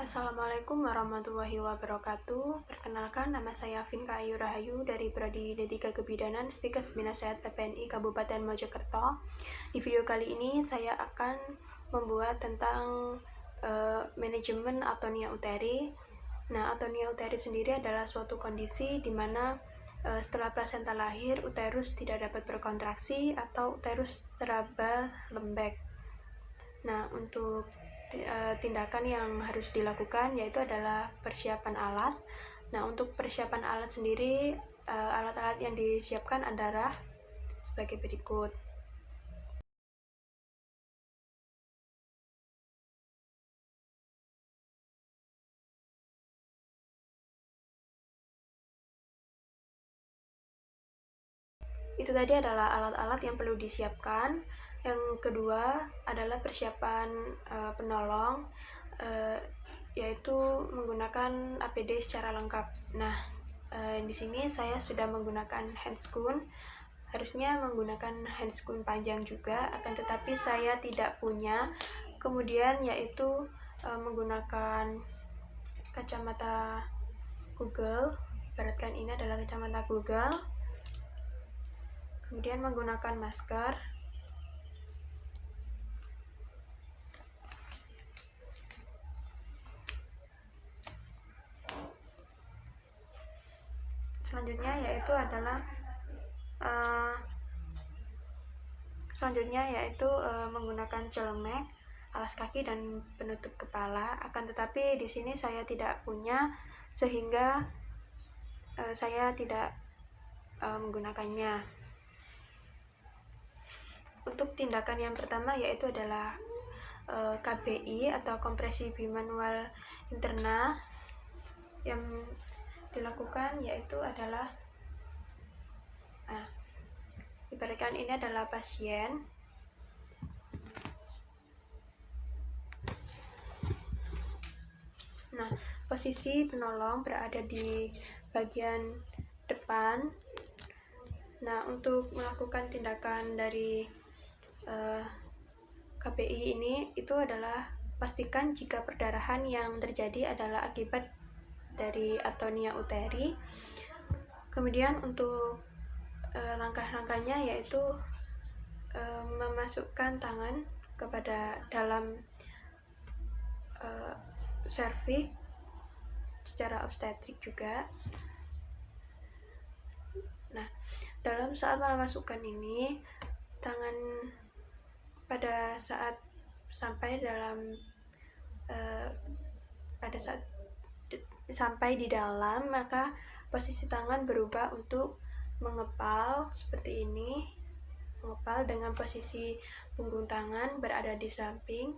Assalamualaikum warahmatullahi wabarakatuh. Perkenalkan, nama saya Vinka Ayu Rahayu dari Prodi D3 Kebidanan Stikes Bina Sehat PPNI Kabupaten Mojokerto. Di video kali ini saya akan membuat tentang manajemen atonia uteri. Nah, atonia uteri sendiri adalah suatu kondisi di mana setelah plasenta lahir, uterus tidak dapat berkontraksi atau uterus teraba lembek. Nah, untuk tindakan yang harus dilakukan yaitu adalah persiapan alat. Nah, untuk persiapan alat sendiri, alat-alat yang disiapkan adalah sebagai berikut. Itu tadi adalah alat-alat yang perlu disiapkan. Yang kedua adalah persiapan penolong, yaitu menggunakan APD secara lengkap. Nah, di sini saya sudah menggunakan handscoon. Harusnya menggunakan handscoon panjang juga, akan tetapi saya tidak punya. Kemudian yaitu menggunakan kacamata Google. Ibaratkan ini adalah kacamata Google. Kemudian menggunakan masker. Selanjutnya yaitu menggunakan celemek, alas kaki dan penutup kepala. Akan tetapi di sini saya tidak punya, sehingga saya tidak menggunakannya. Untuk tindakan yang pertama yaitu adalah KBI atau kompresi bimanual interna. Yang dilakukan yaitu adalah ibaratkan ini adalah pasien. Nah, posisi penolong berada di bagian depan. Nah, untuk melakukan tindakan dari KBI ini itu adalah pastikan jika perdarahan yang terjadi adalah akibat dari atonia uteri. Kemudian untuk langkah-langkahnya yaitu memasukkan tangan kepada dalam serviks secara obstetrik juga. Nah, dalam saat memasukkan ini, tangan pada saat sampai di dalam, maka posisi tangan berubah untuk mengepal seperti ini, mengepal dengan posisi punggung tangan berada di samping.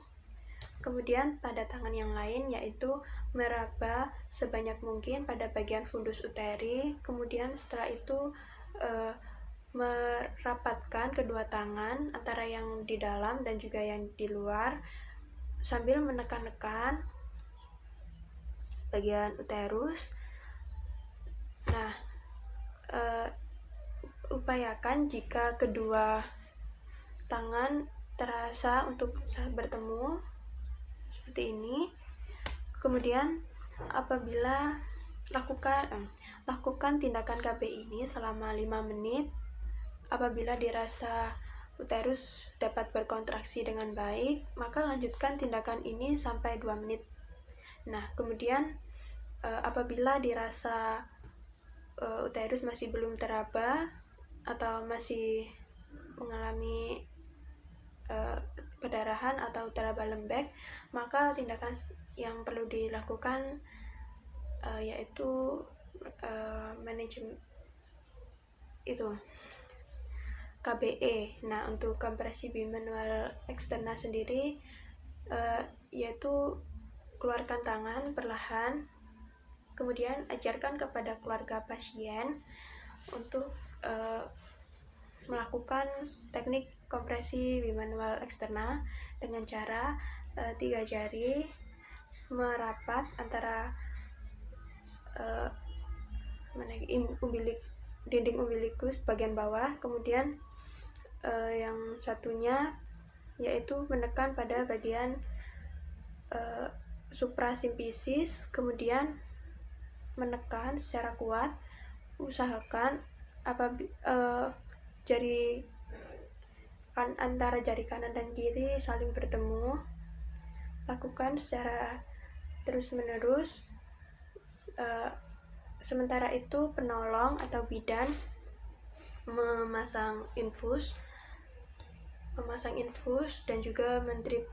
Kemudian pada tangan yang lain yaitu meraba sebanyak mungkin pada bagian fundus uteri. Kemudian setelah itu merapatkan kedua tangan antara yang di dalam dan juga yang di luar sambil menekan-nekan bagian uterus. Nah, upayakan jika kedua tangan terasa untuk bertemu seperti ini. Kemudian apabila lakukan tindakan KBI ini selama 5 menit. Apabila dirasa uterus dapat berkontraksi dengan baik, maka lanjutkan tindakan ini sampai 2 menit. Nah, kemudian apabila dirasa uterus masih belum teraba atau masih mengalami perdarahan atau teraba lembek, maka tindakan yang perlu dilakukan yaitu manajemen itu KBE. Nah, untuk kompresi bimanual eksterna sendiri yaitu keluarkan tangan perlahan, kemudian ajarkan kepada keluarga pasien untuk melakukan teknik kompresi bimanual eksterna dengan cara 3 jari merapat antara dinding umbilikus bagian bawah. Kemudian yang satunya yaitu menekan pada bagian suprasimfisis, kemudian menekan secara kuat. Usahakan antara jari kanan dan kiri saling bertemu. Lakukan secara terus-menerus. Sementara itu penolong atau bidan memasang infus dan juga mentrip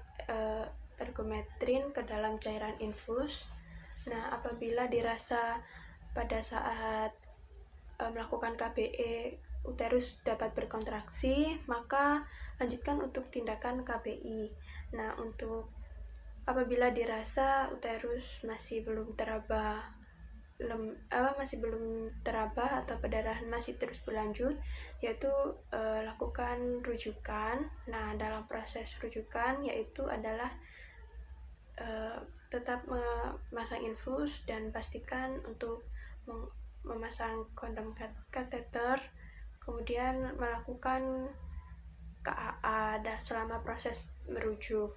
ergometrin ke dalam cairan infus. Nah, apabila dirasa pada saat melakukan KBE uterus dapat berkontraksi, maka lanjutkan untuk tindakan KBI. Nah, untuk apabila dirasa uterus masih belum teraba atau perdarahan masih terus berlanjut, yaitu lakukan rujukan. Nah, dalam proses rujukan yaitu adalah tetap memasang infus dan pastikan untuk memasang kondom kateter, kemudian melakukan KAA selama proses merujuk.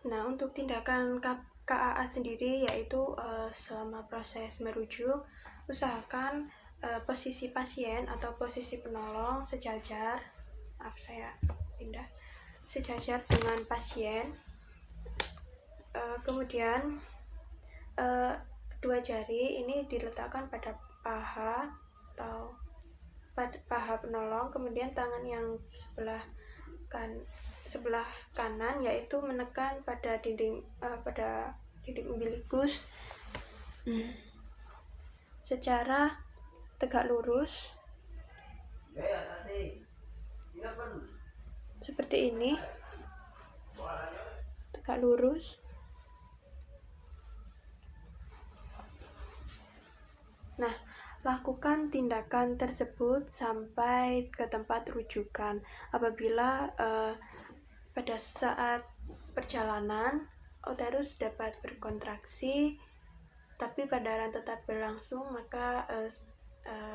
Nah, untuk tindakan KAA sendiri yaitu selama proses merujuk, usahakan posisi pasien atau posisi penolong sejajar dengan pasien. Kemudian dua jari ini diletakkan pada paha atau pada paha penolong, kemudian tangan yang sebelah kanan yaitu menekan pada dinding umbilikus secara tegak lurus seperti ini, tegak lurus. Nah, lakukan tindakan tersebut sampai ke tempat rujukan. Apabila pada saat perjalanan uterus dapat berkontraksi tapi perdarahan tetap berlangsung, maka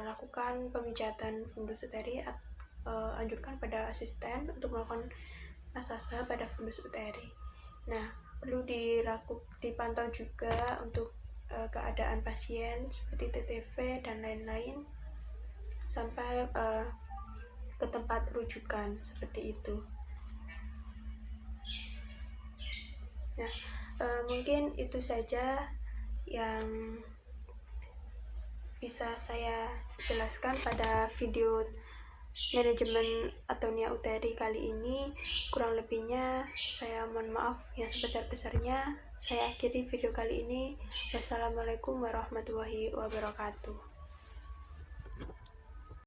lakukan pemijatan fundus uteri. Anjurkan pada asisten untuk melakukan massase pada fundus uteri. Nah, perlu dipantau juga untuk keadaan pasien seperti TTV dan lain-lain sampai ke tempat rujukan seperti itu. Nah, mungkin itu saja yang bisa saya jelaskan pada video manajemen atonia uteri kali ini. Kurang lebihnya saya mohon maaf yang sebesar-besarnya. Saya akhiri video kali ini. Wassalamualaikum warahmatullahi wabarakatuh.